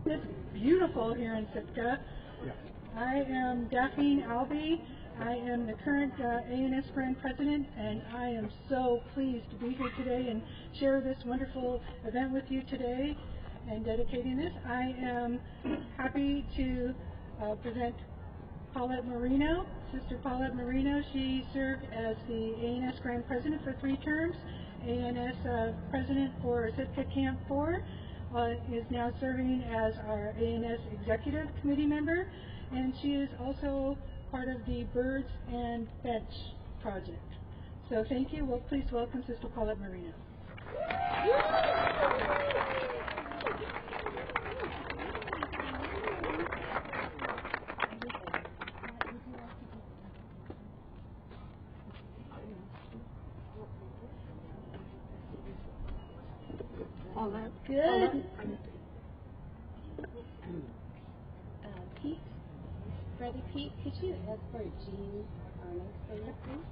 It's beautiful here in Sitka. I am Daphne Albee. I am the current ANS Grand President, and I am so pleased to be here today and share this wonderful event with you today and dedicating this. I am happy to present Paulette Marino, Sister Paulette Marino. She served as the ANS Grand President for 3 terms, ANS President for Sitka Camp 4, is now serving as our ANS Executive Committee member, and she is also part of the Birds and Bench project. So thank you. Well, please welcome Sister Paulette Marino. Good. Pete, Brother Pete, could you escort Jean Arnold for me, please?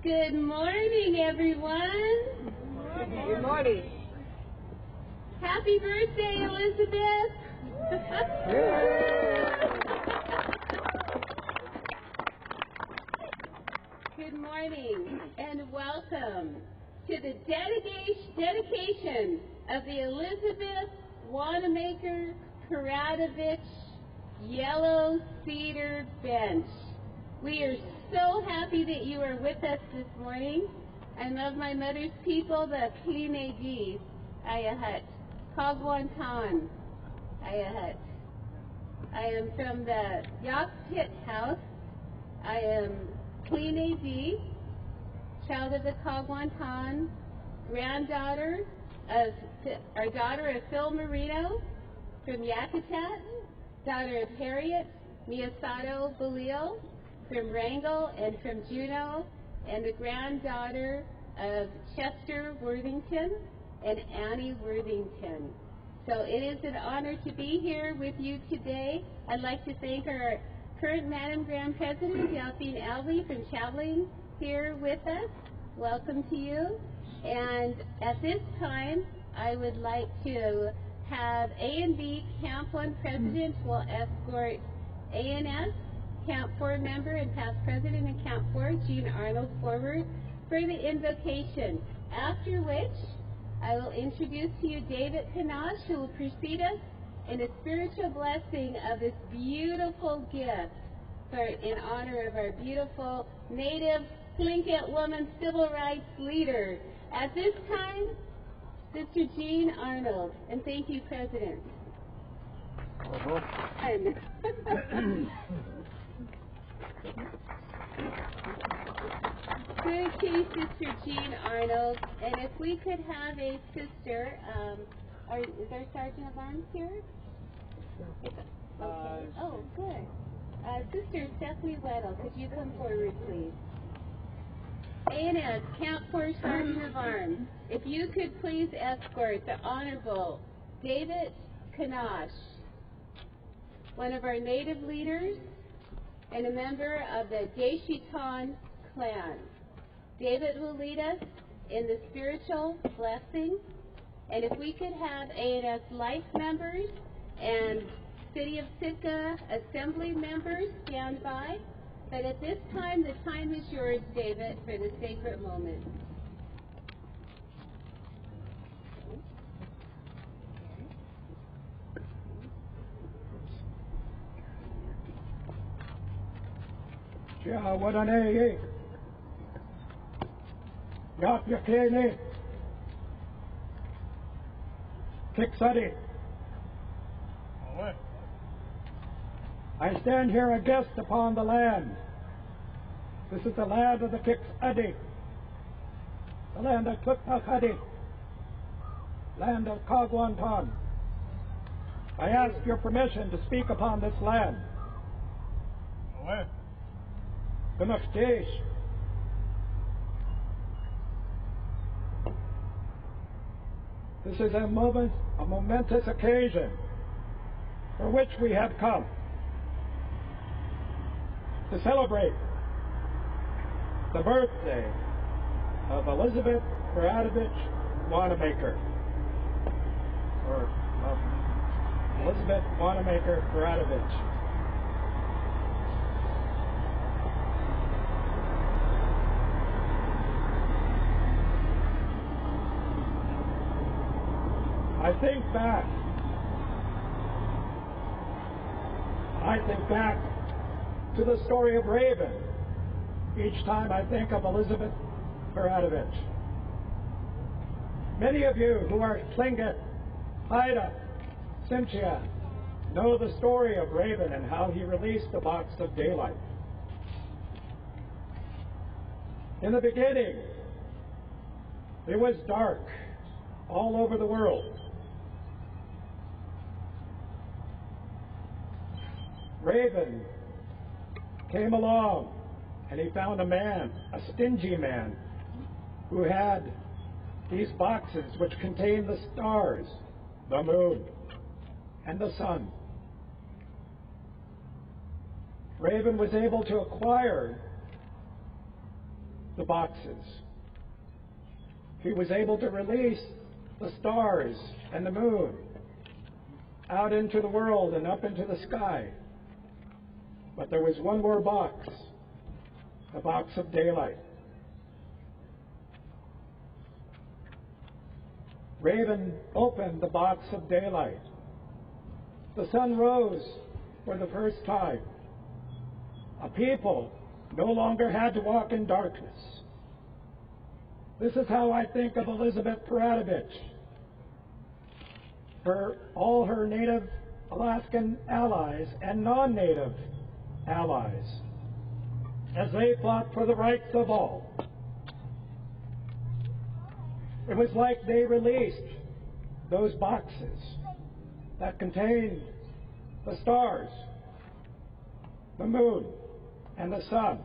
Good morning, everyone. Good morning. Happy birthday, Elizabeth. Good morning and welcome to the dedication of the Elizabeth Wanamaker Peratrovich Yellow Cedar Bench. We are so happy that you are with us this morning. I love my mother's people, the Plinegi, Ayahat, Kagwantan, Ayahat. I am from the Yak Pit House. I am Plinegi, child of the Kagwantan, granddaughter of our daughter of Phil Marino from Yakutat, daughter of Harriet Miyasato Balil from Wrangell and from Juneau, and the granddaughter of Chester Worthington and Annie Worthington. So it is an honor to be here with you today. I'd like to thank our current Madam Grand President, Daphne Albee, for traveling here with us. Welcome to you. And at this time, I would like to have ANB Camp 1 President will escort ANS Camp 4 member and past President in Camp 4, Jean Arnold, forward for the invocation, after which I will introduce to you David Kanash, who will precede us in a spiritual blessing of this beautiful gift in honor of our beautiful Native Tlingit woman civil rights leader. At this time, Sister Jean Arnold, and thank you, President. Good case, Sister Jean Arnold, and if we could have a sister, is our Sergeant of Arms here? Okay. Oh, good. Sister Stephanie Weddle, could you come forward, please? ANS Camp 4 Sergeant of Arms, if you could please escort the Honorable David Kanash, one of our Native leaders and a member of the Deshiton clan. David will lead us in the spiritual blessing, and if we could have ANS Life members and City of Sitka Assembly members stand by. But at this time, the time is yours, David, for the sacred moment. I stand here a guest upon the land. This is the land of the Kiksadi, the land of Tuktakadi, land of Kagwantan. I ask your permission to speak upon this land. Gumashtish. This is a momentous occasion for which we have come to celebrate the birthday of Elizabeth Peratrovich Wanamaker, or Elizabeth Wanamaker Peratrovich. I think back to the story of Raven each time I think of Elizabeth Peratrovich. Many of you who are Tlingit, Haida, Cynthia, know the story of Raven and how he released the box of daylight. In the beginning, it was dark all over the world. Raven came along and he found a man, a stingy man, who had these boxes which contained the stars, the moon, and the sun. Raven was able to acquire the boxes. He was able to release the stars and the moon out into the world and up into the sky. But there was one more box, the box of daylight. Raven opened the box of daylight. The sun rose for the first time. A people no longer had to walk in darkness. This is how I think of Elizabeth Peratrovich. All her native Alaskan allies and non-native allies, as they fought for the rights of all. It was like they released those boxes that contained the stars, the moon, and the sun,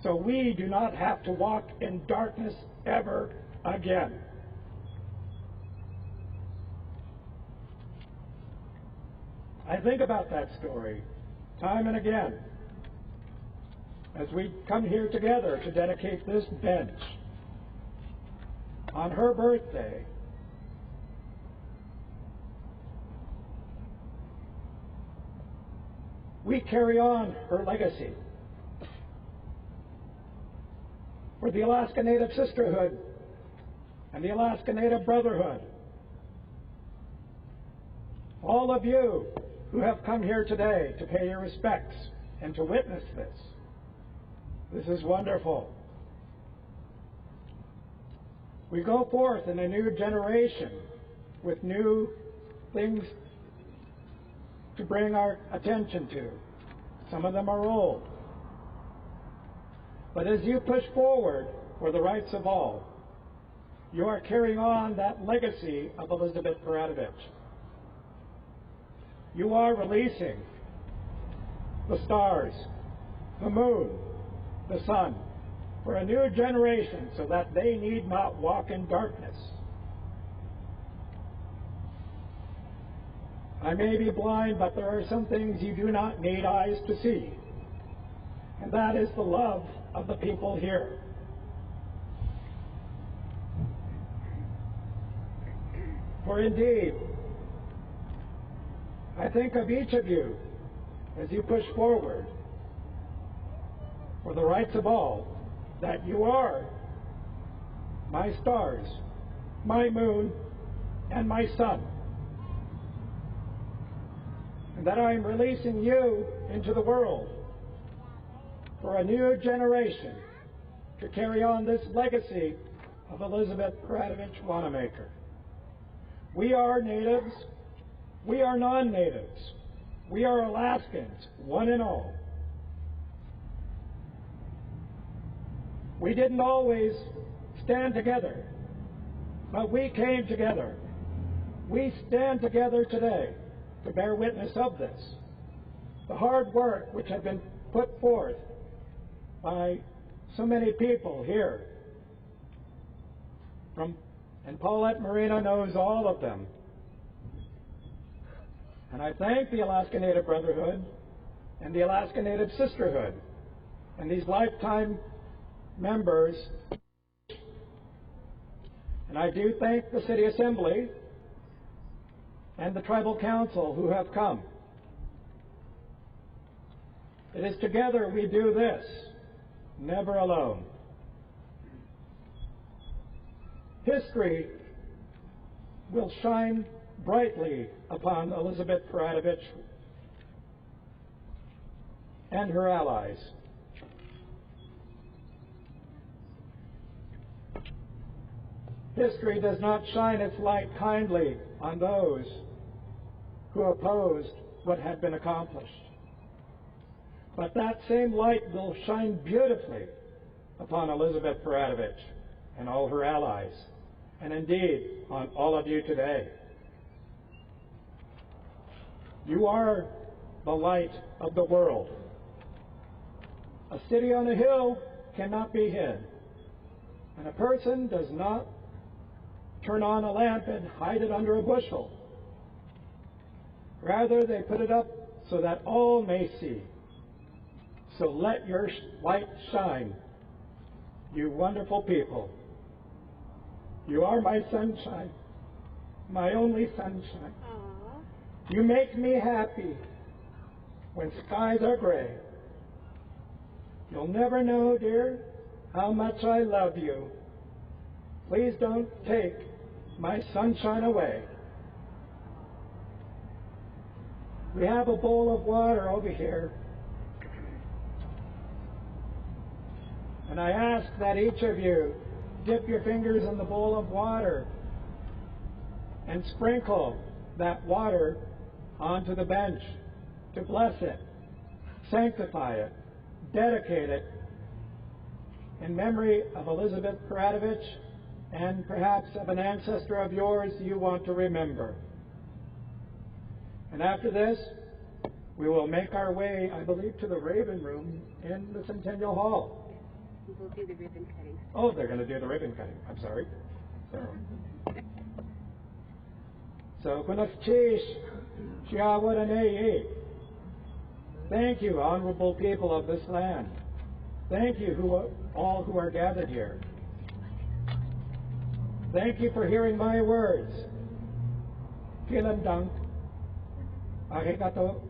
so we do not have to walk in darkness ever again. I think about that story time and again as we come here together to dedicate this bench on her birthday. We carry on her legacy for the Alaska Native Sisterhood and the Alaska Native Brotherhood. All of you who have come here today to pay your respects and to witness this. This is wonderful. We go forth in a new generation with new things to bring our attention to. Some of them are old. But as you push forward for the rights of all, you are carrying on that legacy of Elizabeth Peratrovich. You are releasing the stars, the moon, the sun, for a new generation so that they need not walk in darkness. I may be blind, but there are some things you do not need eyes to see, and that is the love of the people here. For indeed, I think of each of you as you push forward for the rights of all, that you are my stars, my moon, and my sun. And that I am releasing you into the world for a new generation to carry on this legacy of Elizabeth Peratrovich Wanamaker. We are natives, we are non-natives, we are Alaskans, one and all. We didn't always stand together, but we came together. We stand together today to bear witness of this. The hard work which had been put forth by so many people here, and Paulette Marina knows all of them. And I thank the Alaska Native Brotherhood and the Alaska Native Sisterhood and these lifetime members. And I do thank the City Assembly and the Tribal Council who have come. It is together we do this, never alone. History will shine brightly upon Elizabeth Peratrovich and her allies. History does not shine its light kindly on those who opposed what had been accomplished. But that same light will shine beautifully upon Elizabeth Peratrovich and all her allies, and indeed on all of you today. You are the light of the world. A city on a hill cannot be hid, and a person does not turn on a lamp and hide it under a bushel. Rather, they put it up so that all may see. So let your light shine, you wonderful people. You are my sunshine, my only sunshine. Aww. You make me happy when skies are gray. You'll never know, dear, how much I love you. Please don't take my sunshine away. We have a bowl of water over here, and I ask that each of you dip your fingers in the bowl of water and sprinkle that water onto the bench to bless it, sanctify it, dedicate it in memory of Elizabeth Peratrovich and perhaps of an ancestor of yours you want to remember. And after this, we will make our way, I believe, to the Raven Room in the Centennial Hall. We'll do the ribbon cutting. Oh, they're going to do the ribbon cutting. I'm sorry. So, thank you, honorable people of this land. Thank you, all who are gathered here. Thank you for hearing my words. Vielen Dank. Arigato.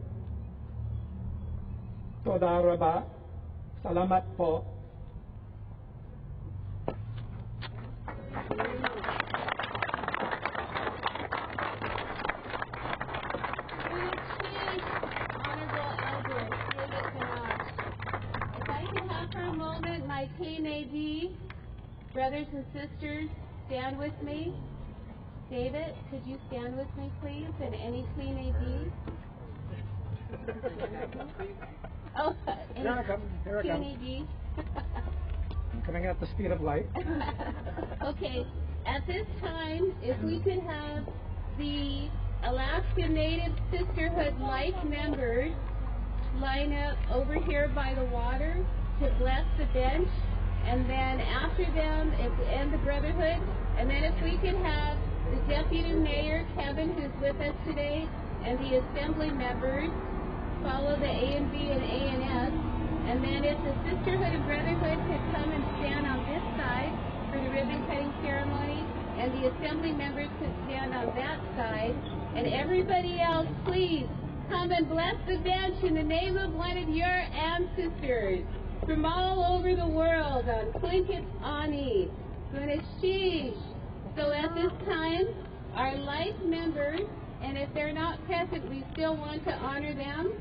Toda raba. Salamat po. My ANB brothers and sisters, stand with me. David, could you stand with me, please? And any ANB? Oh, Here I come. ANB. I'm coming at the speed of light. Okay, at this time, if we could have the Alaska Native Sisterhood life members line up over here by the water to bless the bench, and then after them, and the Brotherhood, and then if we could have the Deputy Mayor, Kevin, who's with us today, and the Assembly members follow the ANB and ANS, and then if the Sisterhood and Brotherhood could come and stand on this side for the ribbon cutting ceremony, and the Assembly members could stand on that side, and everybody else, please, come and bless the bench in the name of one of your ancestors from all over the world on Tlingit Ani, Gunishish. So at this time, our life members, and if they're not present, we still want to honor them.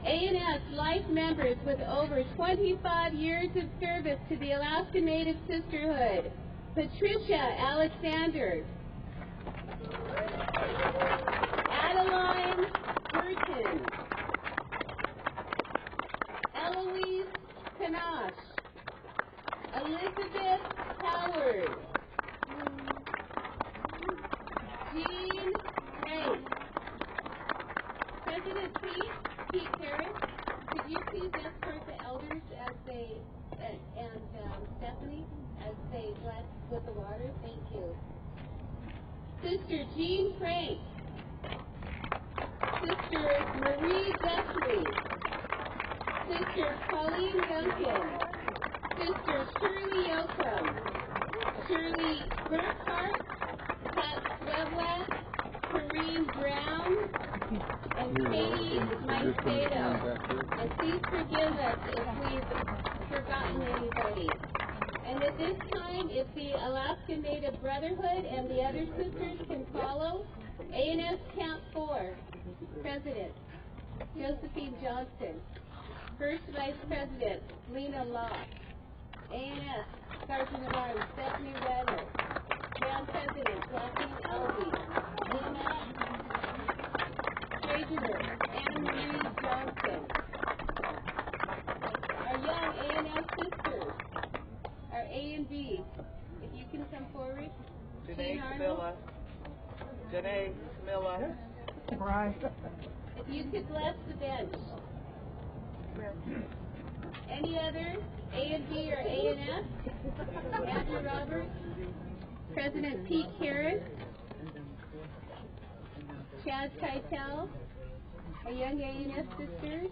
ANS life members with over 25 years of service to the Alaska Native Sisterhood. Patricia Alexander. Adeline Burton. Eloise Kanash, Elizabeth Howard, Jean Ray, President Pete Harris, could you please escort the elders as they, and Stephanie, as they bless with the water? Thank you. Sister Jean Frank, Sister Marie Guthrie, Sister Colleen Duncan, Sister Shirley Yoakum, Shirley Burkhart, Pat Sweblack, Corrine Gray, and Katie Maicedo. And please forgive us if we've forgotten anybody. And at this time, if the Alaska Native Brotherhood and the other sisters can follow, ANS Camp 4, President Josephine Johnson. First Vice President Lena Law. ANS Sergeant at Arms Stephanie Weather. Band President Kathleen Albee. ANS Treasurer Anna Marie Johnson. Our young ANS sisters, our ANB, if you can come forward. Janae Camilla. Janae Camilla. Right. If you could bless the bench. Any other ANB or ANS? Andrew Roberts. President Pete Karen. Chad Keitel. Our young ANS sisters.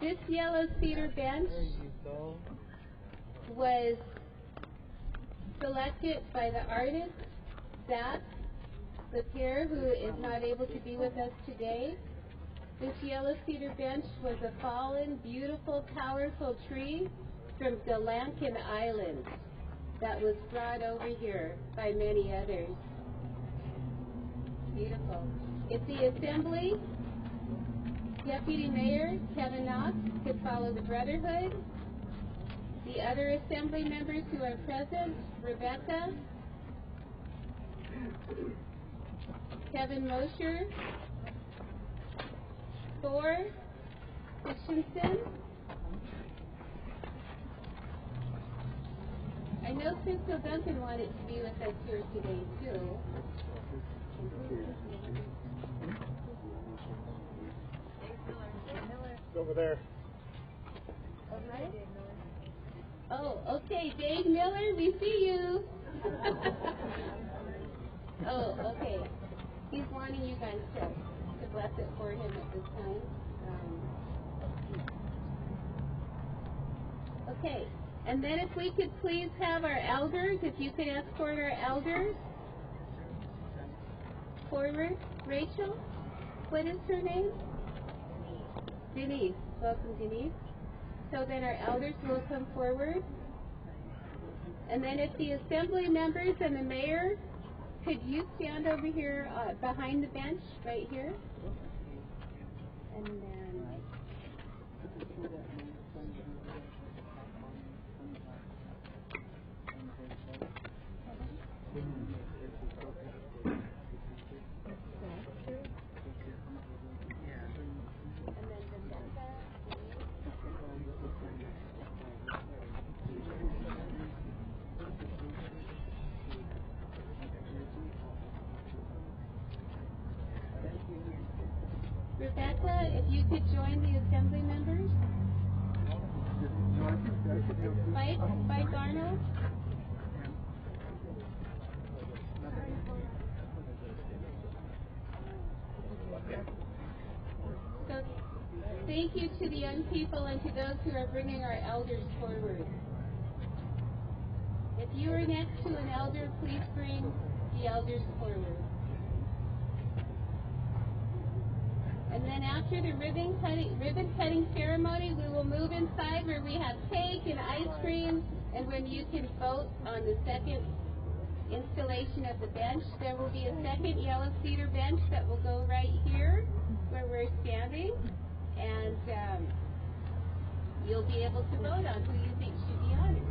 This yellow cedar bench was selected by the artist Zach Lapierre, who is not able to be with us today. This yellow cedar bench was a fallen, beautiful, powerful tree from Galankin Island that was brought over here by many others. Beautiful. If the Assembly Deputy Mayor Kevin Knox could follow the Brotherhood, the other Assembly members who are present, Rebecca, Kevin Mosher, Thor Christensen. I know Cisco Duncan wanted to be with us here today too. Over there. Oh, okay, Dave Miller, we see you. Oh, okay. He's wanting you guys to bless it for him at this time. Okay, and then if we could please have our elders, if you could escort our elders forward. Rachel, what is her name? Denise. Welcome, Denise. So then our elders will come forward. And then if the Assembly members and the Mayor, could you stand over here behind the bench, right here? And then... Rebecca, if you could join the Assembly members. Mike Arnold. So thank you to the young people and to those who are bringing our elders forward. If you are next to an elder, please bring the elders forward. And then after the ribbon cutting ceremony, we will move inside where we have cake and ice cream, and when you can vote on the second installation of the bench. There will be a second yellow cedar bench that will go right here where we're standing, and you'll be able to vote on who you think should be on it.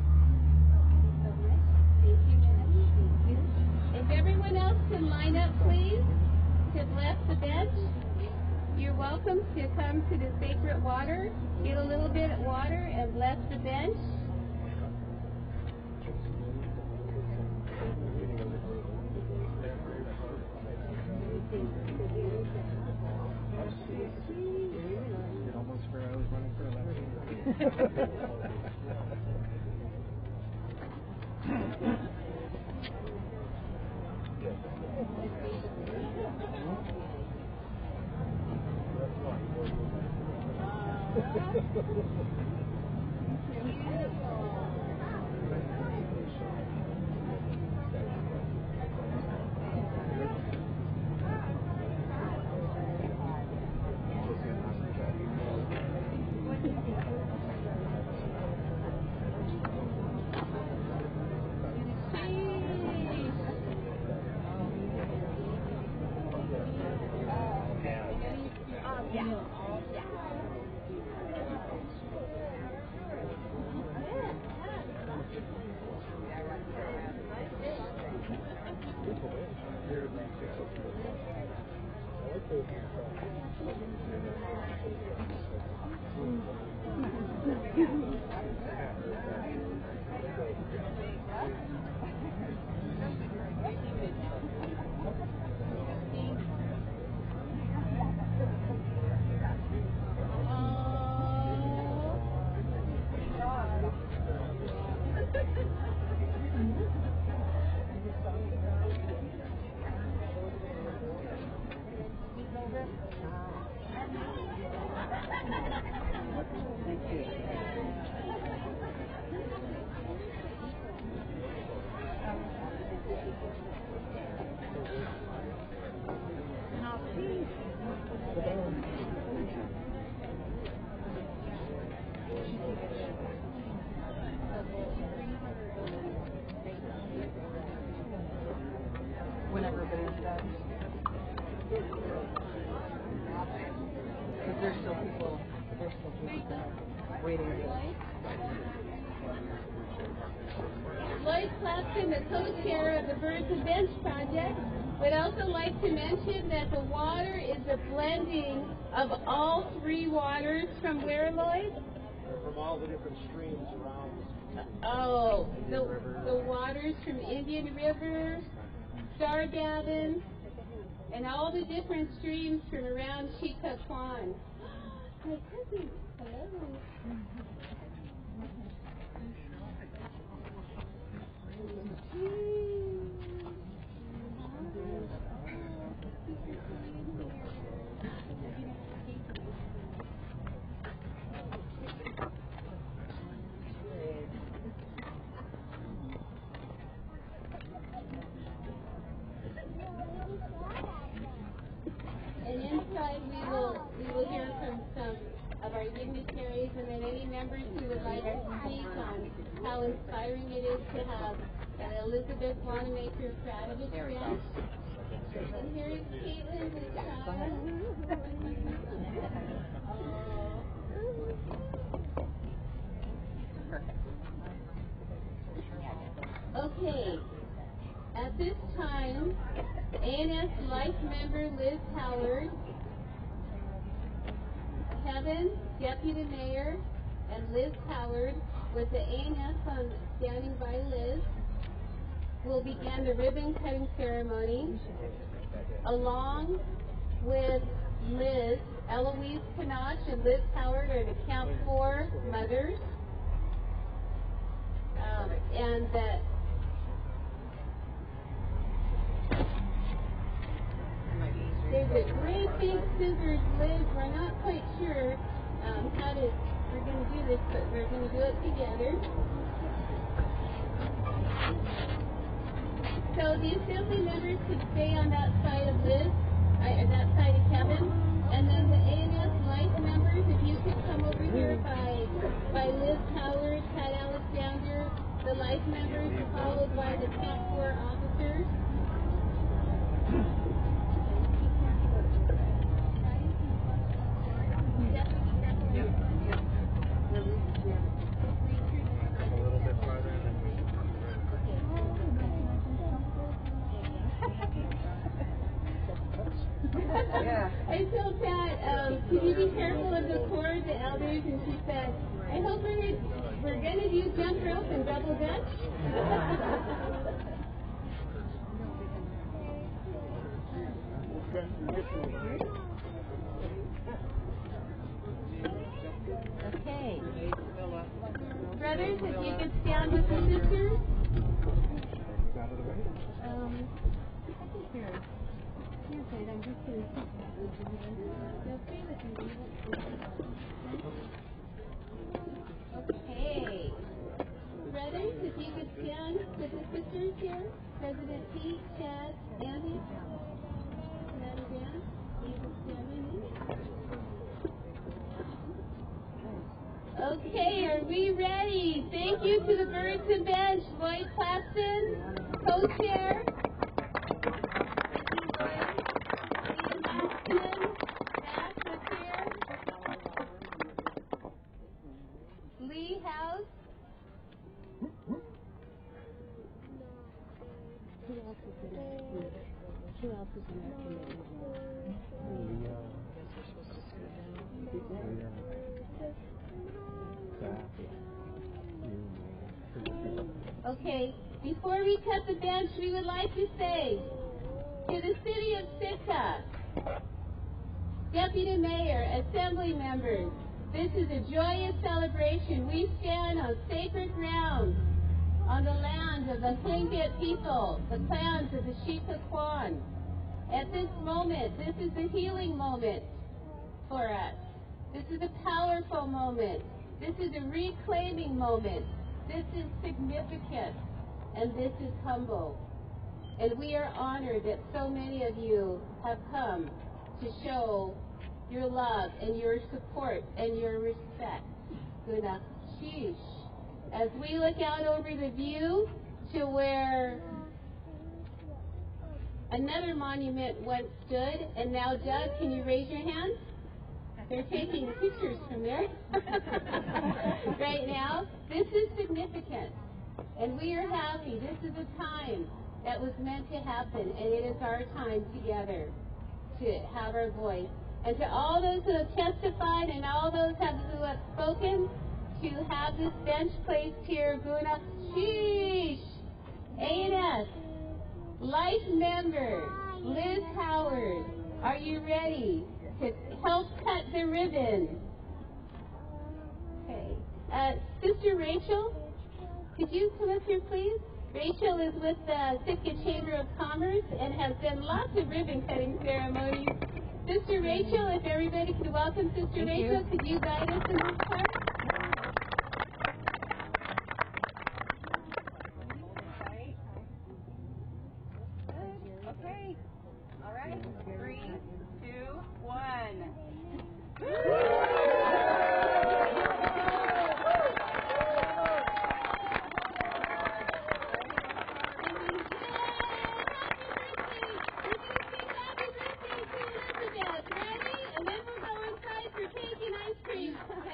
So much. Thank you, ma'am. If everyone else can line up, please, to bless the bench. You're welcome to come to the sacred water, get a little bit of water, and bless the bench. Almost where I was running for election. Whenever everybody's done. Because there's still people waiting. Lloyd Clapton, the co-chair of the Birds and Bench project, would also like to mention that the water is a blending of all three waters from where, Lloyd? From all the different streams around. Oh, the waters from Indian River, Stargavin, and all the different streams from around Sitka Pond. My cousin, hello. And inside we will hear from some of our dignitaries and then any members who would like to speak on how inspiring it is to have Elizabeth Wanamaker Peratrovich Ranch. And here is Caitlin, the child. Okay. At this time, ANS Life Member Liz Howard, Kevin, Deputy Mayor, and Liz Howard, with the ANS on standing by Liz, will begin the ribbon cutting ceremony. Along with Liz, Eloise Panache and Liz Howard are the Camp 4 mothers. And that there's a great big scissors, Liz. We're not quite sure we're going to do this, but we're going to do it together. So the assembly members could stay on that side of Liz, that side of Kevin, and then the ANS Life members, if you could come over here by Liz Howard, Pat Alexander, the Life members, followed by the Camp 4 officers. I told Pat, could you be careful of the cord, the elders, and she said, I hope we're going to do jump rope and double dutch. Okay. Brothers, if you could stand with the sisters. Here. I'm just going to Okay. Brothers, if you could stand with the sisters here. President Pete, Chad, Andy, Madam Dan, you can stand with me. Okay, are we ready? Thank you to the Birds and Bench, Lloyd Clapton, co-chair. Lee House. Who else is in that committee? Okay, before we cut the bench, we would like to say to the city of Sitka, Deputy Mayor, Assembly members, this is a joyous celebration. We stand on sacred ground, on the land of the Tlingit people, the clans of the Shikakwan. At this moment, this is a healing moment for us. This is a powerful moment. This is a reclaiming moment. This is significant, and this is humble. And we are honored that so many of you have come to show your love and your support and your respect. Guna Shish. As we look out over the view to where another monument once stood, and now, Doug, can you raise your hand? They're taking pictures from there right now. This is significant, and we are happy. This is a time that was meant to happen, and it is our time together to have our voice. And to all those who have testified and all those who have spoken, to have this bench placed here, Guna Sheesh, ANS, Life Member, Liz Howard, are you ready to help cut the ribbon? Okay. Sister Rachel, could you come up here, please? Rachel is with the Sitka Chamber of Commerce and has done lots of ribbon cutting ceremonies. Sister Rachel, if everybody could welcome Sister Rachel, could you guide us in this part? Okay. All right. 3, 2, 1.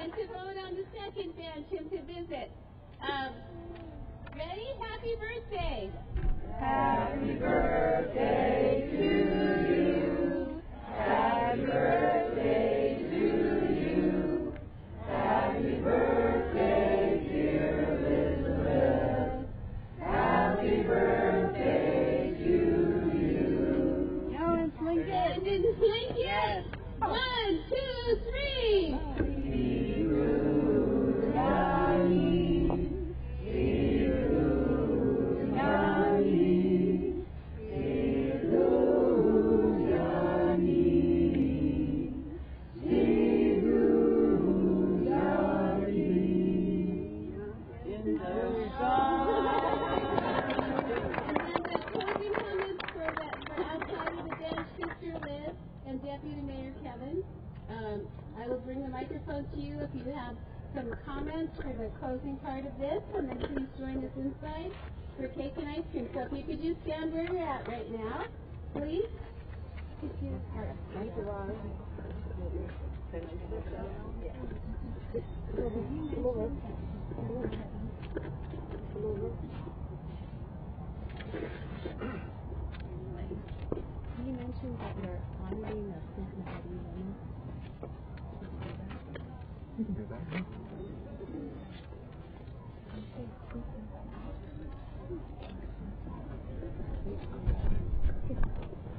And to vote on the second bench and to visit. Ready? Happy birthday! Happy birthday to you. Happy birthday to you. Happy birthday, dear Elizabeth. Happy birthday to you. No, it's Lincoln. Didn't blink yet. 1, 2, 3. Deputy Mayor Kevin, I will bring the microphone to you if you have some comments for the closing part of this, and then please join us inside for cake and ice cream. So if you could just stand where you're at right now, please. All right, thank you, Ron. You mentioned that you're honoring the Cincinnati women.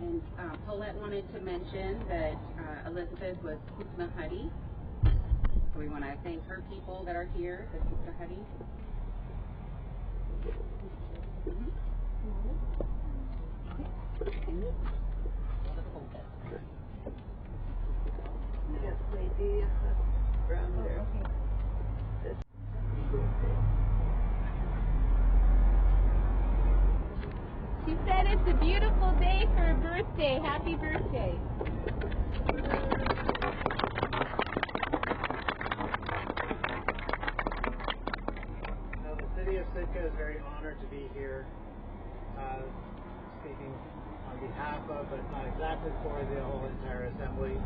And Paulette wanted to mention that Elizabeth was Kuknahadi. So we want to thank her people that are here, the Kuknahadi. Yes, lady, around there. She said it's a beautiful day for a birthday. Happy birthday. The city of Sitka is very honored to be here, speaking on behalf of, but not exactly for, the whole entire assembly.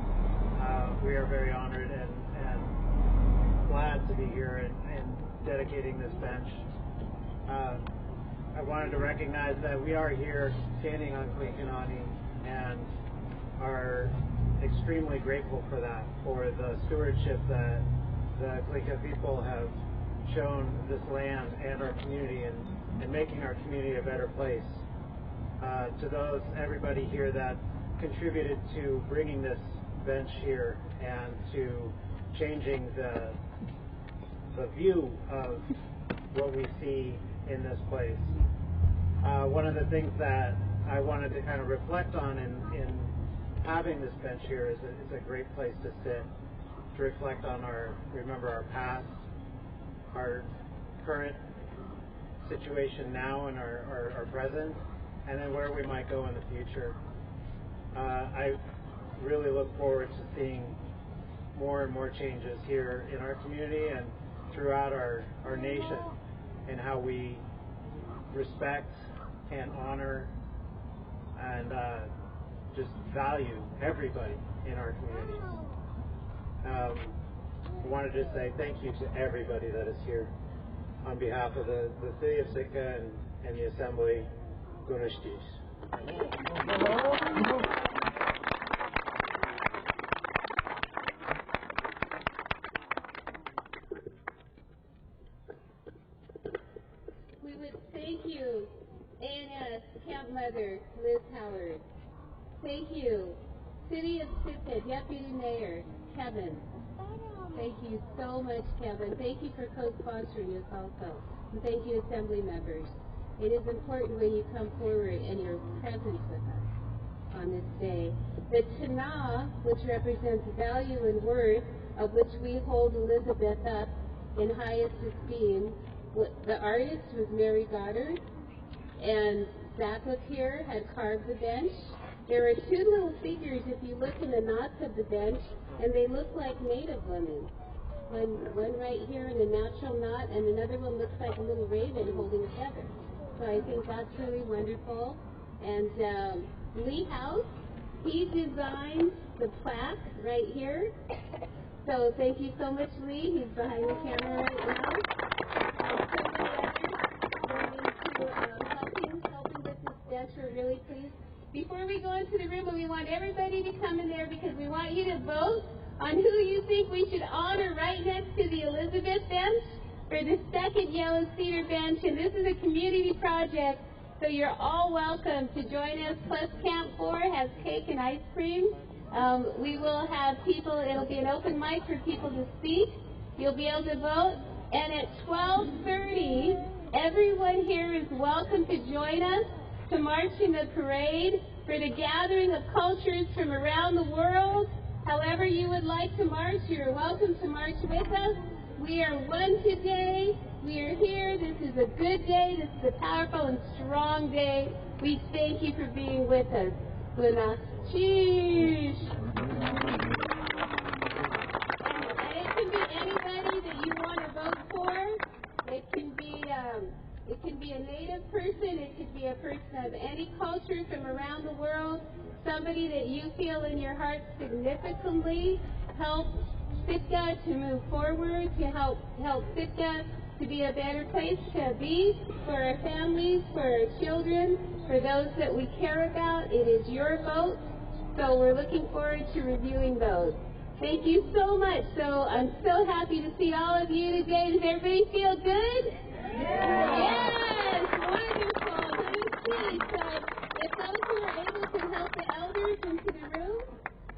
We are very honored and glad to be here and dedicating this bench. I wanted to recognize that we are here standing on Klinkinani and are extremely grateful for that, for the stewardship that the Klinka people have shown this land and our community and making our community a better place. To everybody here that contributed to bringing this bench here and to changing the view of what we see in this place. One of the things that I wanted to kind of reflect on in having this bench here is it's a great place to sit, to reflect on remember our past, our current situation now and our present, and then where we might go in the future. I really look forward to seeing more and more changes here in our community and throughout our nation in how we respect and honor and just value everybody in our communities. I wanted to say thank you to everybody that is here on behalf of the City of Sitka and the Assembly. Gunashtis. We would thank you, ANS Camp Mother Liz Howard. Thank you, City of Sitka Deputy Mayor Kevin. Thank you so much, Kevin. Thank you for co-sponsoring us also. And thank you, Assembly members. It is important when you come forward and you're present with us on this day. The Tanah, which represents value and worth, of which we hold Elizabeth up in highest esteem. The artist was Mary Goddard, and Zach up here had carved the bench. There are two little figures if you look in the knots of the bench, and they look like Native women. One right here in a natural knot, and another one looks like a little raven holding a feather. So I think that's really wonderful. And Lee House, he designed the plaque right here. So thank you so much, Lee. He's behind the camera right now. Helping with this bench. We're really pleased. Before we go into the room, we want everybody to come in there because we want you to vote on who you think we should honor right next to the Elizabeth bench for the second Yellow Cedar bench. And this is a community project, so you're all welcome to join us. Plus Camp 4 has cake and ice cream. We will have people, it'll be an open mic for people to speak. You'll be able to vote. And at 12:30, everyone here is welcome to join us to march in the parade for the gathering of cultures from around the world. However you would like to march, you're welcome to march with us. We are one today. We are here. This is a good day. This is a powerful and strong day. We thank you for being with us. Buna. Cheers. And it can be anybody that you want to vote for. It can be a Native person. It could be a person of any culture from around the world. Somebody that you feel in your heart significantly helps Sitka to move forward, to help Sitka to be a better place to be for our families, for our children, for those that we care about. It is your vote, so we're looking forward to reviewing those. Thank you so much. So I'm so happy to see all of you today. Does everybody feel good? Yes, wonderful. Good to see. So if those who are able can help the elders into the room,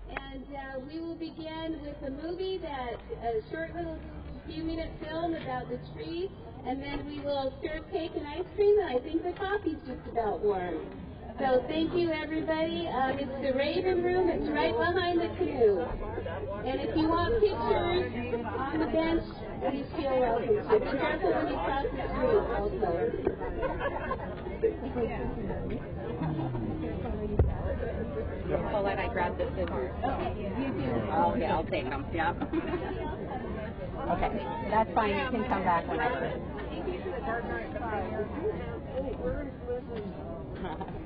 and we will begin with a movie a short little few-minute film about the tree, and then we will serve cake and ice cream, and I think the coffee's just about warm. So thank you, everybody. It's the Raven Room. It's right behind the canoe. And if you want pictures on the bench, please feel welcome to. Be careful when you cross the street also. Paulette, I grabbed the scissors. Okay, you do. Oh, yeah, I'll take them. Yeah. Okay, that's fine. You can come back whenever.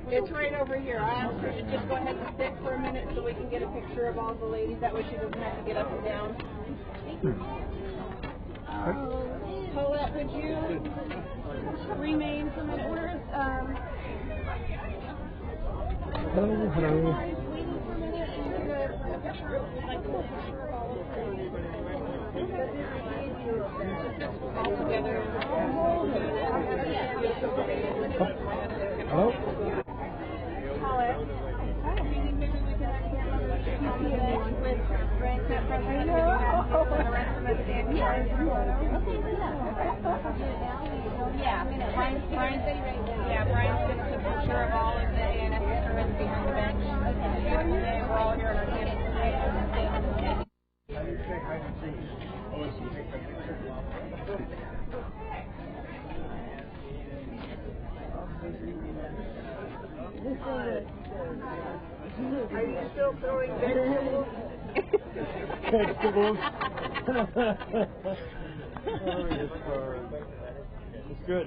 It's right over here. I asked her to just go ahead and sit for a minute so we can get a picture of all the ladies. That way she doesn't have to get up and down. Paulette, would you remain for a minute? Hello. Waiting for a minute and get a picture of all the ladies. Hello? Brian's going to take a picture of all of the ANS instruments behind the bench. We're all here in our campus today. Are you still throwing vegetables? Vegetables. It's good.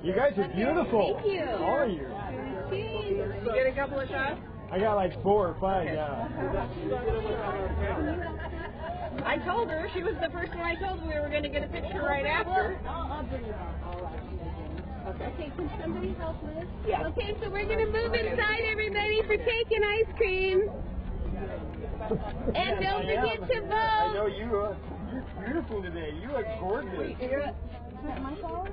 You guys are beautiful. Thank you. All of you. You get a couple of shots? I got like 4 or 5, yeah. I told her. She was the person I told we were going to get a picture right after. I'll bring it up. Okay, can somebody help Liz? Yeah. Okay, so we're going to move inside, everybody, for cake and ice cream. And don't forget to vote. I know you're beautiful today. You look gorgeous. Is that my phone?